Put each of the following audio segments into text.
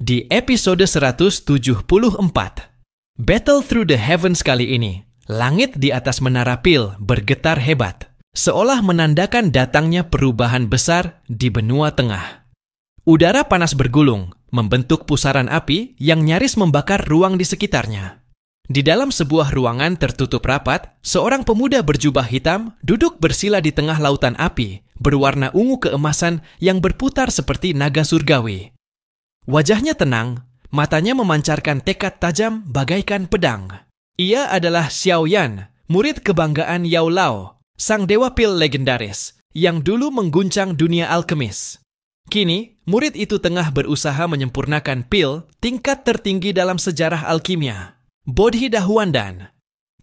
Di episode 174, Battle Through the Heavens kali ini, langit di atas menara Pil bergetar hebat, seolah menandakan datangnya perubahan besar di benua tengah. Udara panas bergulung, membentuk pusaran api yang nyaris membakar ruang di sekitarnya. Di dalam sebuah ruangan tertutup rapat, seorang pemuda berjubah hitam duduk bersila di tengah lautan api, berwarna ungu keemasan yang berputar seperti naga surgawi. Wajahnya tenang, matanya memancarkan tekad tajam bagaikan pedang. Ia adalah Xiao Yan, murid kebanggaan Yao Lao, sang dewa pil legendaris, yang dulu mengguncang dunia alkemis. Kini, murid itu tengah berusaha menyempurnakan pil tingkat tertinggi dalam sejarah alkimia, Bodhi Dahuandan,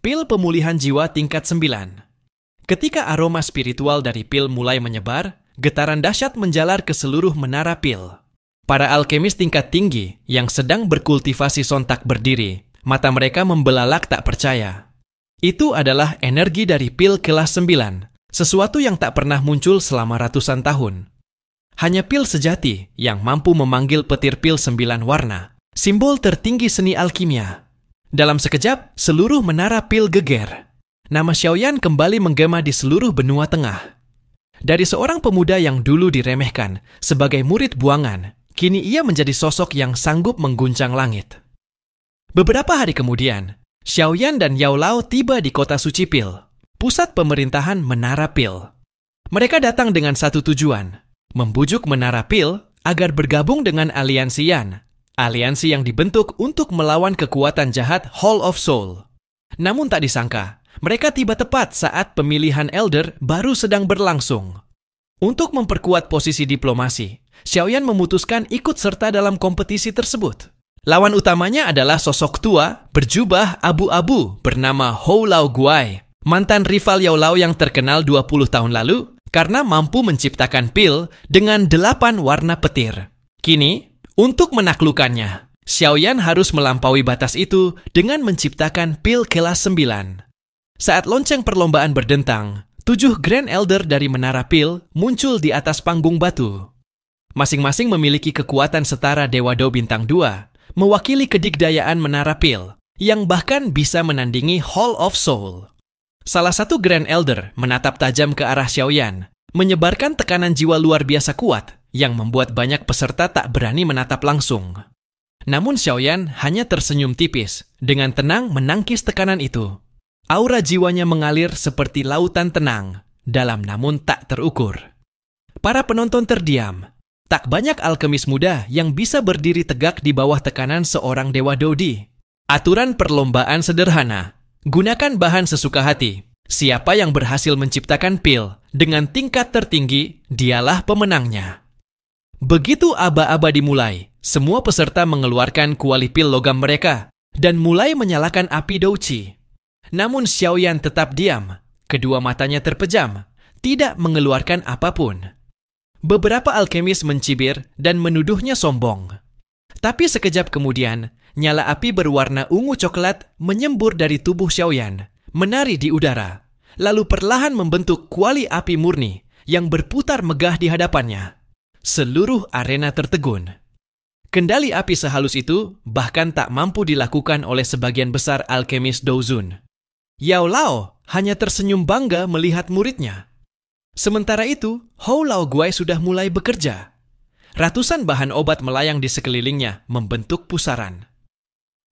pil pemulihan jiwa tingkat 9. Ketika aroma spiritual dari pil mulai menyebar, getaran dahsyat menjalar ke seluruh menara pil. Para alkemis tingkat tinggi yang sedang berkultivasi sontak berdiri, mata mereka membelalak tak percaya. Itu adalah energi dari pil kelas 9, sesuatu yang tak pernah muncul selama ratusan tahun. Hanya pil sejati yang mampu memanggil petir pil 9 warna, simbol tertinggi seni alkimia. Dalam sekejap, seluruh menara pil geger. Nama Xiaoyan kembali menggema di seluruh benua tengah. Dari seorang pemuda yang dulu diremehkan sebagai murid buangan, kini ia menjadi sosok yang sanggup mengguncang langit. Beberapa hari kemudian, Xiaoyan dan Yao Lao tiba di kota suci Pil, pusat pemerintahan Menara Pil. Mereka datang dengan satu tujuan, membujuk Menara Pil agar bergabung dengan aliansi Yan, aliansi yang dibentuk untuk melawan kekuatan jahat Hall of Soul. Namun tak disangka, mereka tiba tepat saat pemilihan Elder baru sedang berlangsung. Untuk memperkuat posisi diplomasi, Xiaoyan memutuskan ikut serta dalam kompetisi tersebut. Lawan utamanya adalah sosok tua berjubah abu-abu bernama Hou Lao Guai, mantan rival Yao Lao yang terkenal 20 tahun lalu karena mampu menciptakan pil dengan 8 warna petir. Kini, untuk menaklukkannya, Xiaoyan harus melampaui batas itu dengan menciptakan pil kelas 9. Saat lonceng perlombaan berdentang, 7 Grand Elder dari Menara Pil muncul di atas panggung batu. Masing-masing memiliki kekuatan setara Dewa Do Bintang 2, mewakili kedikdayaan Menara Pil, yang bahkan bisa menandingi Hall of Soul. Salah satu Grand Elder menatap tajam ke arah Xiaoyan, menyebarkan tekanan jiwa luar biasa kuat, yang membuat banyak peserta tak berani menatap langsung. Namun Xiaoyan hanya tersenyum tipis, dengan tenang menangkis tekanan itu. Aura jiwanya mengalir seperti lautan tenang, dalam namun tak terukur. Para penonton terdiam. Tak banyak alkemis muda yang bisa berdiri tegak di bawah tekanan seorang Dewa Dodi. Aturan perlombaan sederhana. Gunakan bahan sesuka hati. Siapa yang berhasil menciptakan pil dengan tingkat tertinggi, dialah pemenangnya. Begitu aba-aba dimulai, semua peserta mengeluarkan kuali pil logam mereka dan mulai menyalakan api douci. Namun Xiaoyan tetap diam. Kedua matanya terpejam, tidak mengeluarkan apapun. Beberapa alkemis mencibir dan menuduhnya sombong. Tapi sekejap kemudian, nyala api berwarna ungu coklat menyembur dari tubuh Xiaoyan, menari di udara, lalu perlahan membentuk kuali api murni yang berputar megah di hadapannya. Seluruh arena tertegun. Kendali api sehalus itu bahkan tak mampu dilakukan oleh sebagian besar alkemis Douzun. Yao Lao hanya tersenyum bangga melihat muridnya. Sementara itu, Hou Lao Guai sudah mulai bekerja. Ratusan bahan obat melayang di sekelilingnya membentuk pusaran.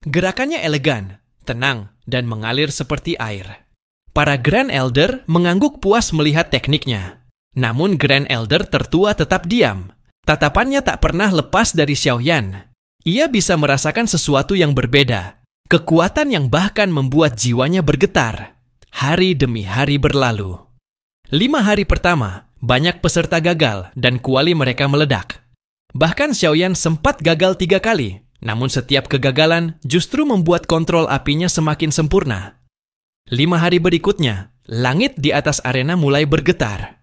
Gerakannya elegan, tenang, dan mengalir seperti air. Para Grand Elder mengangguk puas melihat tekniknya. Namun Grand Elder tertua tetap diam. Tatapannya tak pernah lepas dari Xiaoyan. Ia bisa merasakan sesuatu yang berbeda. Kekuatan yang bahkan membuat jiwanya bergetar. Hari demi hari berlalu. 5 hari pertama, banyak peserta gagal dan kuali mereka meledak. Bahkan Xiaoyan sempat gagal 3 kali, namun setiap kegagalan justru membuat kontrol apinya semakin sempurna. 5 hari berikutnya, langit di atas arena mulai bergetar.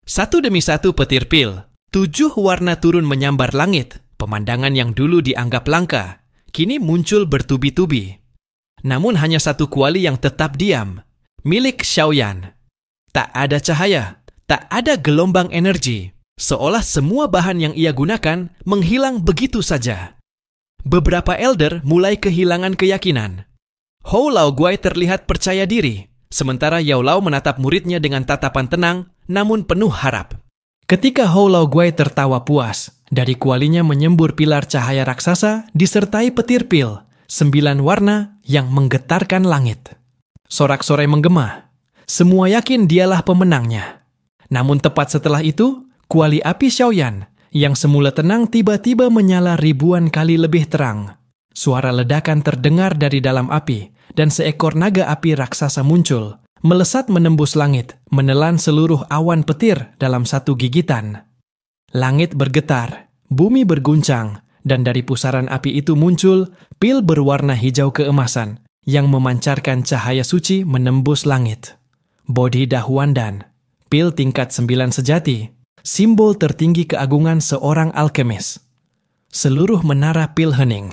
Satu demi satu petir pil, 7 warna turun menyambar langit. Pemandangan yang dulu dianggap langka, kini muncul bertubi-tubi. Namun hanya satu kuali yang tetap diam, milik Xiaoyan. Tak ada cahaya, tak ada gelombang energi, seolah semua bahan yang ia gunakan menghilang begitu saja. beberapa elder mulai kehilangan keyakinan. Hou Laoguai terlihat percaya diri, sementara Yao Lao menatap muridnya dengan tatapan tenang namun penuh harap. Ketika Hou Laoguai tertawa puas, dari kualinya menyembur pilar cahaya raksasa disertai petir pil, 9 warna yang menggetarkan langit. Sorak-sorai menggema. Semua yakin dialah pemenangnya. Namun tepat setelah itu, kuali api Xiaoyan yang semula tenang tiba-tiba menyala ribuan kali lebih terang. Suara ledakan terdengar dari dalam api, dan seekor naga api raksasa muncul, melesat menembus langit, menelan seluruh awan petir dalam satu gigitan. Langit bergetar, bumi berguncang, dan dari pusaran api itu muncul pil berwarna hijau keemasan yang memancarkan cahaya suci menembus langit. Bodhi Dahuandan, pil tingkat 9 sejati, simbol tertinggi keagungan seorang alkemis. Seluruh menara pil hening.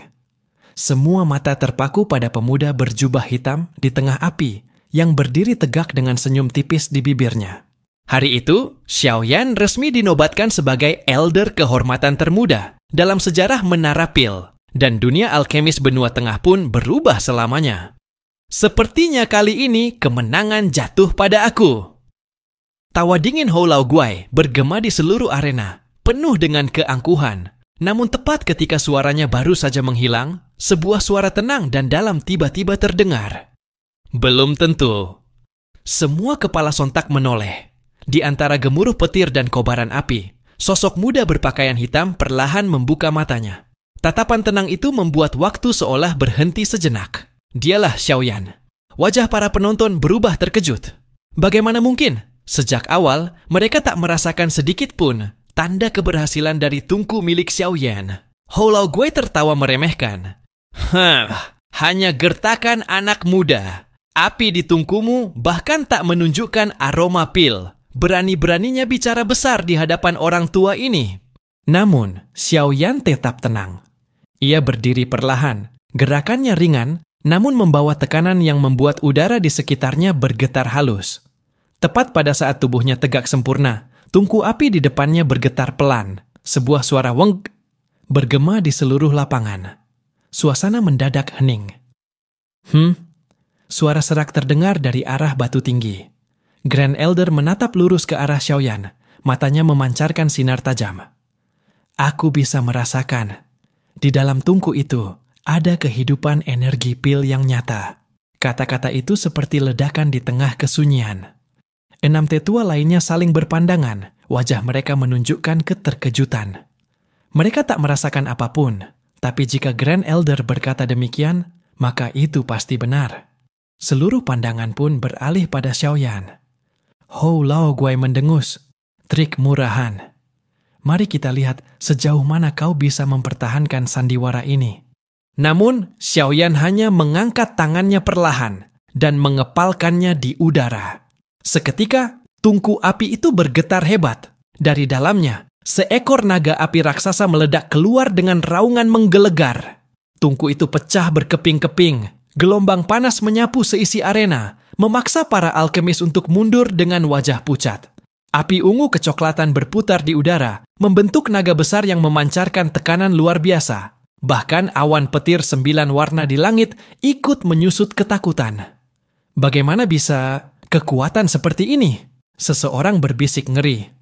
Semua mata terpaku pada pemuda berjubah hitam di tengah api yang berdiri tegak dengan senyum tipis di bibirnya. Hari itu, Xiaoyan resmi dinobatkan sebagai elder kehormatan termuda dalam sejarah menara pil, dan dunia alkemis benua tengah pun berubah selamanya. Sepertinya kali ini kemenangan jatuh pada aku. Tawa dingin Hou Laoguai bergema di seluruh arena, penuh dengan keangkuhan. Namun tepat ketika suaranya baru saja menghilang, sebuah suara tenang dan dalam tiba-tiba terdengar. Belum tentu. Semua kepala sontak menoleh. Di antara gemuruh petir dan kobaran api, sosok muda berpakaian hitam perlahan membuka matanya. Tatapan tenang itu membuat waktu seolah berhenti sejenak. Dialah Xiaoyan. Wajah para penonton berubah terkejut. Bagaimana mungkin? Sejak awal, mereka tak merasakan sedikit pun tanda keberhasilan dari tungku milik Xiaoyan. Hou Laoguai tertawa meremehkan. Hanya gertakan anak muda. Api di tungkumu bahkan tak menunjukkan aroma pil. Berani-beraninya bicara besar di hadapan orang tua ini. Namun, Xiaoyan tetap tenang. Ia berdiri perlahan, gerakannya ringan, namun membawa tekanan yang membuat udara di sekitarnya bergetar halus. Tepat pada saat tubuhnya tegak sempurna, tungku api di depannya bergetar pelan. Sebuah suara weng bergema di seluruh lapangan. Suasana mendadak hening. Suara serak terdengar dari arah batu tinggi. Grand Elder menatap lurus ke arah Xiaoyan, matanya memancarkan sinar tajam. Aku bisa merasakan. Di dalam tungku itu, ada kehidupan energi pil yang nyata. Kata-kata itu seperti ledakan di tengah kesunyian. 6 tetua lainnya saling berpandangan, wajah mereka menunjukkan keterkejutan. Mereka tak merasakan apapun, tapi jika Grand Elder berkata demikian, maka itu pasti benar. Seluruh pandangan pun beralih pada Xiaoyan. Hou Laoguai mendengus, trik murahan. Mari kita lihat sejauh mana kau bisa mempertahankan sandiwara ini. Namun, Xiaoyan hanya mengangkat tangannya perlahan dan mengepalkannya di udara. Seketika, tungku api itu bergetar hebat. Dari dalamnya, seekor naga api raksasa meledak keluar dengan raungan menggelegar. Tungku itu pecah berkeping-keping. Gelombang panas menyapu seisi arena, memaksa para alkemis untuk mundur dengan wajah pucat. Api ungu kecoklatan berputar di udara, membentuk naga besar yang memancarkan tekanan luar biasa. Bahkan awan petir 9 warna di langit ikut menyusut ketakutan. Bagaimana bisa kekuatan seperti ini? Seseorang berbisik ngeri.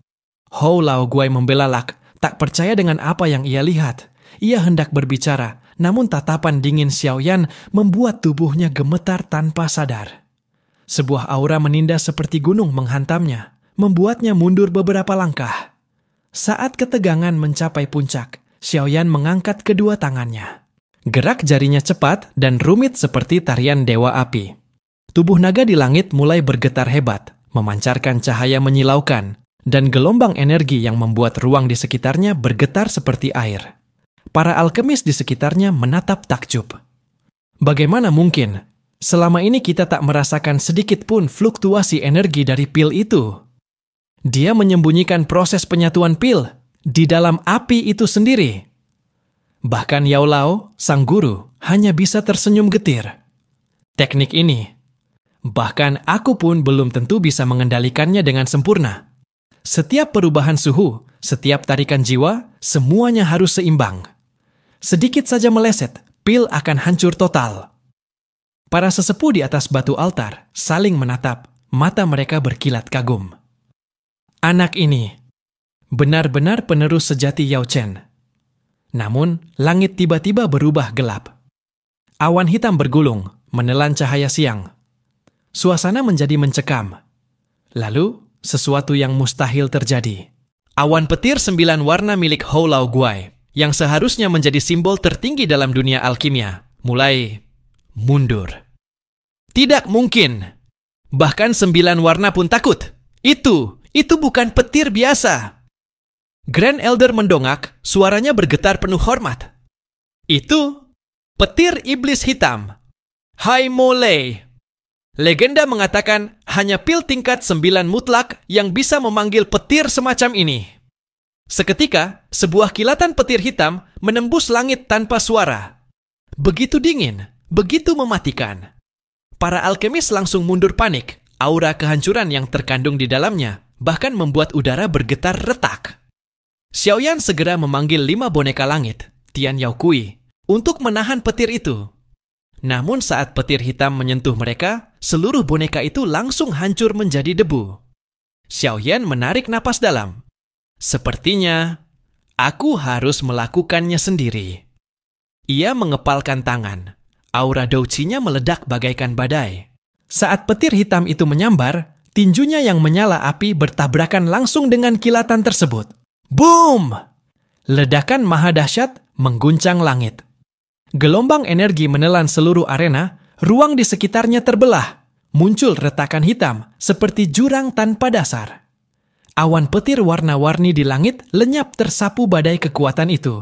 Hou Laoguai membelalak, tak percaya dengan apa yang ia lihat. Ia hendak berbicara, namun tatapan dingin Xiaoyan membuat tubuhnya gemetar tanpa sadar. Sebuah aura menindas seperti gunung menghantamnya, membuatnya mundur beberapa langkah. Saat ketegangan mencapai puncak, Xiaoyan mengangkat kedua tangannya. Gerak jarinya cepat dan rumit seperti tarian dewa api. Tubuh naga di langit mulai bergetar hebat, memancarkan cahaya menyilaukan, dan gelombang energi yang membuat ruang di sekitarnya bergetar seperti air. Para alkemis di sekitarnya menatap takjub. Bagaimana mungkin? Selama ini kita tak merasakan sedikit pun fluktuasi energi dari pil itu. Dia menyembunyikan proses penyatuan pil di dalam api itu sendiri. Bahkan Yao Lao, sang guru, hanya bisa tersenyum getir. Teknik ini, bahkan aku pun belum tentu bisa mengendalikannya dengan sempurna. Setiap perubahan suhu, setiap tarikan jiwa, semuanya harus seimbang. Sedikit saja meleset, pil akan hancur total. Para sesepuh di atas batu altar saling menatap, mata mereka berkilat kagum. Anak ini benar-benar penerus sejati Yao Chen. Namun, langit tiba-tiba berubah gelap. Awan hitam bergulung, menelan cahaya siang. Suasana menjadi mencekam. Lalu, sesuatu yang mustahil terjadi. Awan petir 9 warna milik Hou Lao Guai, yang seharusnya menjadi simbol tertinggi dalam dunia alkimia, mulai mundur. Tidak mungkin! Bahkan 9 warna pun takut. Itu bukan petir biasa. Grand Elder mendongak, suaranya bergetar penuh hormat. Itu petir iblis hitam. Hai Mo Lei. Legenda mengatakan hanya pil tingkat 9 mutlak yang bisa memanggil petir semacam ini. Seketika, sebuah kilatan petir hitam menembus langit tanpa suara. Begitu dingin, begitu mematikan. Para alkemis langsung mundur panik. Aura kehancuran yang terkandung di dalamnya bahkan membuat udara bergetar retak. Xiaoyan segera memanggil 5 boneka langit, Tian Yao Kui, untuk menahan petir itu. Namun saat petir hitam menyentuh mereka, seluruh boneka itu langsung hancur menjadi debu. Xiaoyan menarik napas dalam. Sepertinya, aku harus melakukannya sendiri. Ia mengepalkan tangan. Aura douqinya meledak bagaikan badai. Saat petir hitam itu menyambar, tinjunya yang menyala api bertabrakan langsung dengan kilatan tersebut. Boom! Ledakan maha dahsyat mengguncang langit. Gelombang energi menelan seluruh arena, ruang di sekitarnya terbelah. Muncul retakan hitam seperti jurang tanpa dasar. Awan petir warna-warni di langit lenyap tersapu badai kekuatan itu.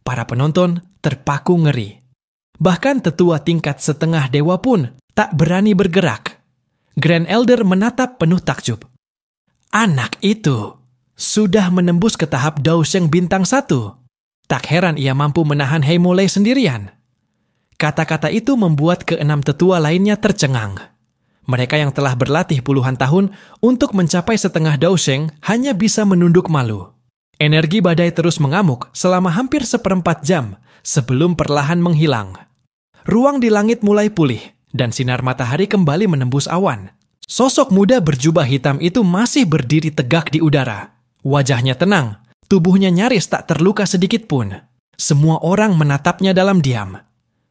Para penonton terpaku ngeri. Bahkan tetua tingkat setengah dewa pun tak berani bergerak. Grand Elder menatap penuh takjub. Anak itu sudah menembus ke tahap Dao Sheng bintang 1. Tak heran ia mampu menahan Hei Mo Lei sendirian. Kata-kata itu membuat keenam tetua lainnya tercengang. Mereka yang telah berlatih puluhan tahun untuk mencapai setengah Dao Sheng hanya bisa menunduk malu. Energi badai terus mengamuk selama hampir 1/4 jam sebelum perlahan menghilang. Ruang di langit mulai pulih dan sinar matahari kembali menembus awan. Sosok muda berjubah hitam itu masih berdiri tegak di udara. Wajahnya tenang, tubuhnya nyaris tak terluka sedikit pun. Semua orang menatapnya dalam diam.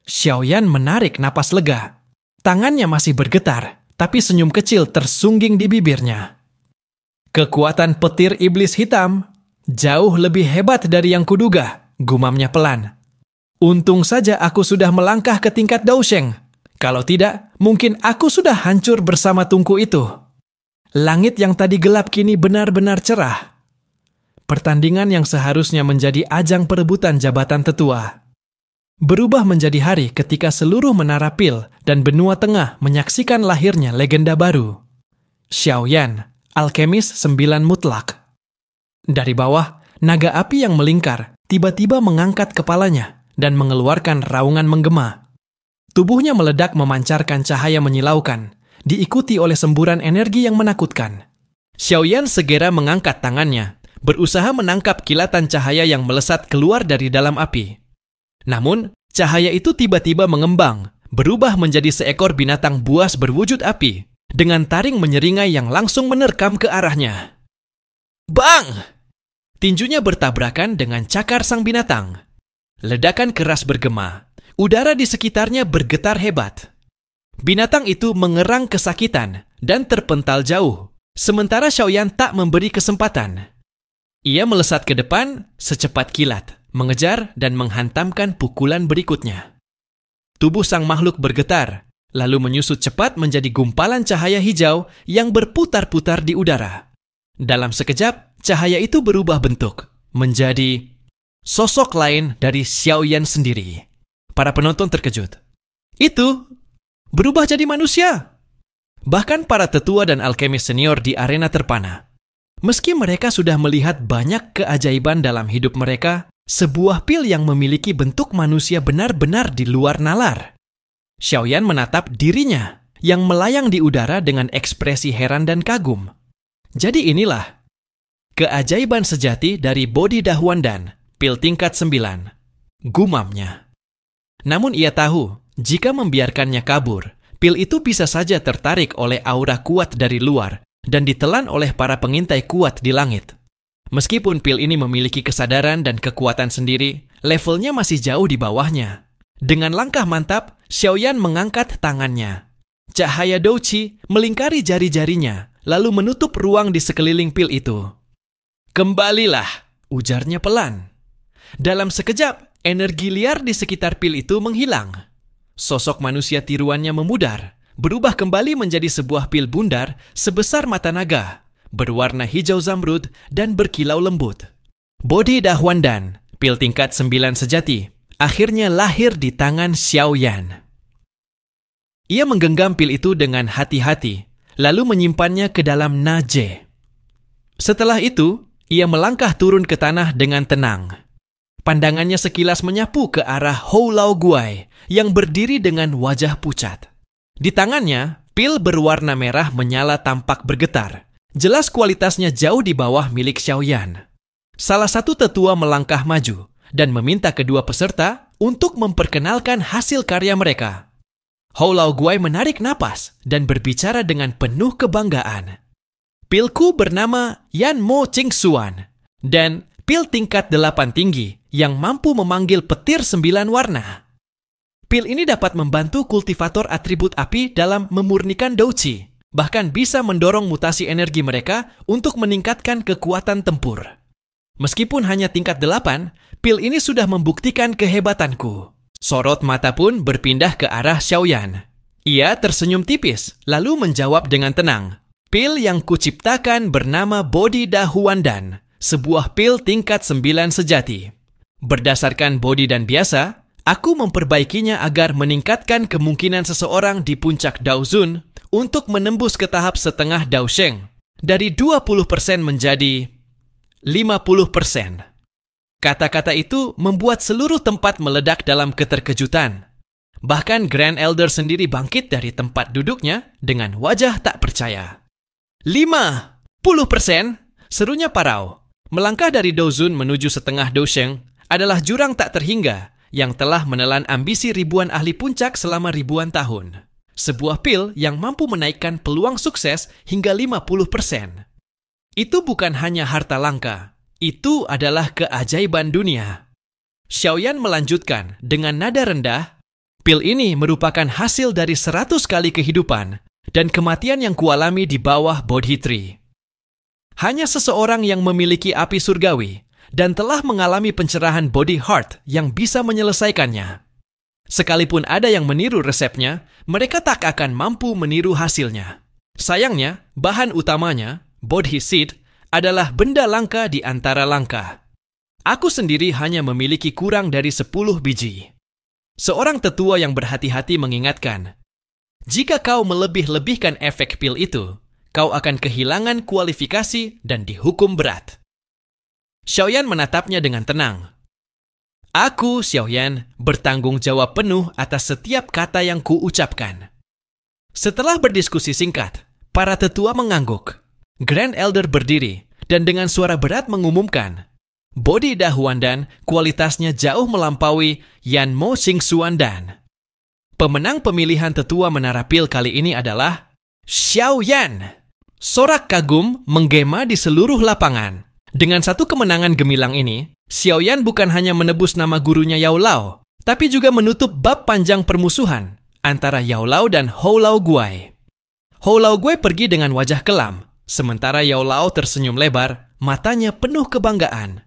Xiaoyan menarik napas lega. Tangannya masih bergetar, tapi senyum kecil tersungging di bibirnya. Kekuatan petir iblis hitam jauh lebih hebat dari yang kuduga, gumamnya pelan. Untung saja aku sudah melangkah ke tingkat Dao Sheng. Kalau tidak, mungkin aku sudah hancur bersama tungku itu. Langit yang tadi gelap kini benar-benar cerah. Pertandingan yang seharusnya menjadi ajang perebutan jabatan tetua berubah menjadi hari ketika seluruh menara pil dan benua tengah menyaksikan lahirnya legenda baru. Xiaoyan, alkemis 9 mutlak. Dari bawah, naga api yang melingkar tiba-tiba mengangkat kepalanya dan mengeluarkan raungan menggema. Tubuhnya meledak memancarkan cahaya menyilaukan, diikuti oleh semburan energi yang menakutkan. Xiaoyan segera mengangkat tangannya, berusaha menangkap kilatan cahaya yang melesat keluar dari dalam api. Namun, cahaya itu tiba-tiba mengembang, berubah menjadi seekor binatang buas berwujud api, dengan taring menyeringai yang langsung menerkam ke arahnya. Bang! Tinjunya bertabrakan dengan cakar sang binatang. Ledakan keras bergema, udara di sekitarnya bergetar hebat. Binatang itu mengerang kesakitan dan terpental jauh, sementara Xiaoyan tak memberi kesempatan. Ia melesat ke depan secepat kilat, mengejar dan menghantamkan pukulan berikutnya. Tubuh sang makhluk bergetar, lalu menyusut cepat menjadi gumpalan cahaya hijau yang berputar-putar di udara. Dalam sekejap, cahaya itu berubah bentuk, menjadi sosok lain dari Xiaoyan sendiri. Para penonton terkejut. Itu berubah jadi manusia. Bahkan para tetua dan alkemis senior di arena terpana. Meski mereka sudah melihat banyak keajaiban dalam hidup mereka, sebuah pil yang memiliki bentuk manusia benar-benar di luar nalar. Xiaoyan menatap dirinya yang melayang di udara dengan ekspresi heran dan kagum. Jadi inilah keajaiban sejati dari Bodhi Dahuan Dan, pil tingkat 9. gumamnya. Namun ia tahu, jika membiarkannya kabur, pil itu bisa saja tertarik oleh aura kuat dari luar dan ditelan oleh para pengintai kuat di langit. Meskipun pil ini memiliki kesadaran dan kekuatan sendiri, levelnya masih jauh di bawahnya. Dengan langkah mantap, Xiaoyan mengangkat tangannya. Cahaya Douqi melingkari jari-jarinya, lalu menutup ruang di sekeliling pil itu. "Kembalilah," ujarnya pelan. Dalam sekejap, energi liar di sekitar pil itu menghilang. Sosok manusia tiruannya memudar, berubah kembali menjadi sebuah pil bundar sebesar mata naga, berwarna hijau zamrud dan berkilau lembut. Bodhi Dahwandan, pil tingkat 9 sejati, akhirnya lahir di tangan Xiaoyan. Ia menggenggam pil itu dengan hati-hati, lalu menyimpannya ke dalam naje. Setelah itu, ia melangkah turun ke tanah dengan tenang. Pandangannya sekilas menyapu ke arah Hou Lao Guai yang berdiri dengan wajah pucat. Di tangannya, pil berwarna merah menyala tampak bergetar. Jelas kualitasnya jauh di bawah milik Xiaoyan. Salah satu tetua melangkah maju dan meminta kedua peserta untuk memperkenalkan hasil karya mereka. Hou Lao Guai menarik napas dan berbicara dengan penuh kebanggaan. "Pilku bernama Yan Mo Qingxuan dan pil tingkat 8 tinggi yang mampu memanggil petir 9 warna. Pil ini dapat membantu kultivator atribut api dalam memurnikan Douqi, bahkan bisa mendorong mutasi energi mereka untuk meningkatkan kekuatan tempur. Meskipun hanya tingkat 8, pil ini sudah membuktikan kehebatanku." Sorot mata pun berpindah ke arah Xiaoyan. Ia tersenyum tipis, lalu menjawab dengan tenang. "Pil yang kuciptakan bernama Bodhi Dahwandan, sebuah pil tingkat 9 sejati. Berdasarkan bodi dan biasa, aku memperbaikinya agar meningkatkan kemungkinan seseorang di puncak Daozun untuk menembus ke tahap setengah Daosheng dari 20% menjadi 50%. Kata-kata itu membuat seluruh tempat meledak dalam keterkejutan. Bahkan Grand Elder sendiri bangkit dari tempat duduknya dengan wajah tak percaya. 50%? Serunya parau. Melangkah dari Daozun menuju setengah Daosheng adalah jurang tak terhingga yang telah menelan ambisi ribuan ahli puncak selama ribuan tahun. Sebuah pil yang mampu menaikkan peluang sukses hingga 50%. Itu bukan hanya harta langka. Itu adalah keajaiban dunia. Xiaoyan melanjutkan dengan nada rendah, "Pil ini merupakan hasil dari 100 kali kehidupan dan kematian yang kualami di bawah Bodhi Tree. Hanya seseorang yang memiliki api surgawi dan telah mengalami pencerahan Bodhi Heart yang bisa menyelesaikannya. Sekalipun ada yang meniru resepnya, mereka tak akan mampu meniru hasilnya. Sayangnya, bahan utamanya, Bodhi Seed, adalah benda langka di antara langka. Aku sendiri hanya memiliki kurang dari 10 biji." Seorang tetua yang berhati-hati mengingatkan, "Jika kau melebih-lebihkan efek pil itu, kau akan kehilangan kualifikasi dan dihukum berat." Xiaoyan menatapnya dengan tenang. "Aku, Xiaoyan, bertanggung jawab penuh atas setiap kata yang kuucapkan." Setelah berdiskusi singkat, para tetua mengangguk. Grand Elder berdiri dan dengan suara berat mengumumkan, "Bodhi Dahwandan kualitasnya jauh melampaui Yan Mo Qingxuan. Pemenang pemilihan tetua menara pil kali ini adalah Xiaoyan." Sorak kagum menggema di seluruh lapangan. Dengan satu kemenangan gemilang ini, Xiaoyan bukan hanya menebus nama gurunya Yao Lao, tapi juga menutup bab panjang permusuhan antara Yao Lao dan Hou Lao Guai. Hou Lao Guai pergi dengan wajah kelam, sementara Yao Lao tersenyum lebar, matanya penuh kebanggaan.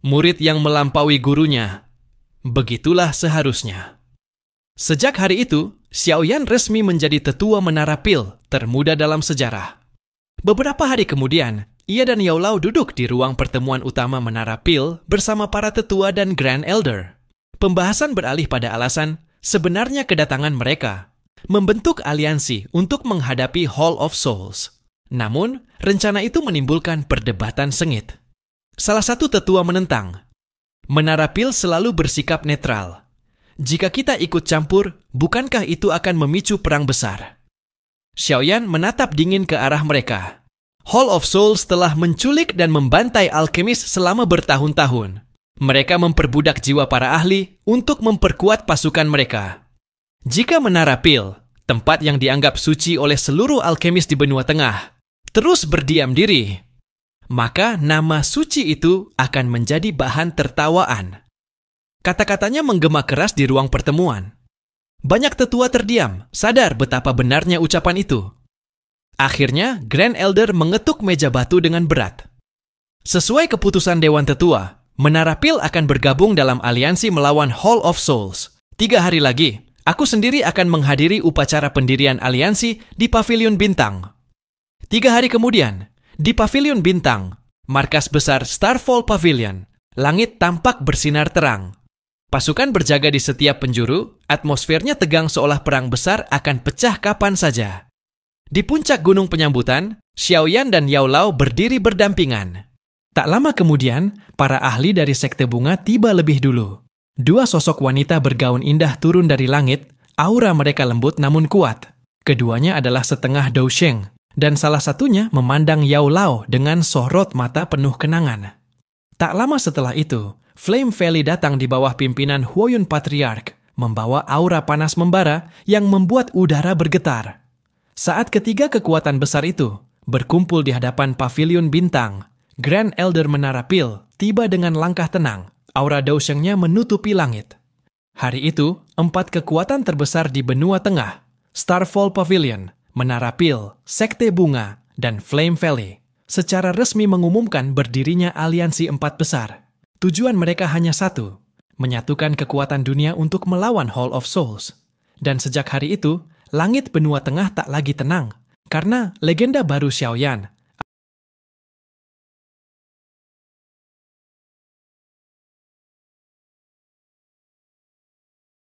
Murid yang melampaui gurunya, begitulah seharusnya. Sejak hari itu, Xiaoyan resmi menjadi tetua menara pil termuda dalam sejarah. Beberapa hari kemudian, ia dan Yao Lao duduk di ruang pertemuan utama menara pil bersama para tetua dan Grand Elder. Pembahasan beralih pada alasan sebenarnya kedatangan mereka, membentuk aliansi untuk menghadapi Hall of Souls. Namun, rencana itu menimbulkan perdebatan sengit. Salah satu tetua menentang, "Menara pil selalu bersikap netral. Jika kita ikut campur, bukankah itu akan memicu perang besar?" Xiaoyan menatap dingin ke arah mereka. Hall of Souls telah menculik dan membantai alkemis selama bertahun-tahun. Mereka memperbudak jiwa para ahli untuk memperkuat pasukan mereka. Jika Menara Pil, tempat yang dianggap suci oleh seluruh alkemis di benua tengah, terus berdiam diri, maka nama suci itu akan menjadi bahan tertawaan. Kata-katanya menggema keras di ruang pertemuan. Banyak tetua terdiam, sadar betapa benarnya ucapan itu. Akhirnya, Grand Elder mengetuk meja batu dengan berat. Sesuai keputusan Dewan Tetua, Menara Pil akan bergabung dalam aliansi melawan Hall of Souls. 3 hari lagi, aku sendiri akan menghadiri upacara pendirian aliansi di Pavilion Bintang. 3 hari kemudian, di Pavilion Bintang, markas besar Starfall Pavilion, langit tampak bersinar terang. Pasukan berjaga di setiap penjuru, atmosfernya tegang seolah perang besar akan pecah kapan saja. Di puncak gunung penyambutan, Xiaoyan dan Yao Lao berdiri berdampingan. Tak lama kemudian, para ahli dari Sekte Bunga tiba lebih dulu. 2 sosok wanita bergaun indah turun dari langit, aura mereka lembut namun kuat. Keduanya adalah setengah Dou Sheng, dan salah satunya memandang Yao Lao dengan sorot mata penuh kenangan. Tak lama setelah itu, Flame Valley datang di bawah pimpinan Huoyun Patriarch, membawa aura panas membara yang membuat udara bergetar. Saat ketiga kekuatan besar itu berkumpul di hadapan Pavilion Bintang, Grand Elder Menara Pil tiba dengan langkah tenang, aura Dou Sheng-nya menutupi langit. Hari itu, 4 kekuatan terbesar di benua tengah, Starfall Pavilion, Menara Pil, Sekte Bunga, dan Flame Valley, secara resmi mengumumkan berdirinya aliansi 4 besar. Tujuan mereka hanya satu, menyatukan kekuatan dunia untuk melawan Hall of Souls. Dan sejak hari itu, langit benua tengah tak lagi tenang, karena legenda baru Xiaoyan,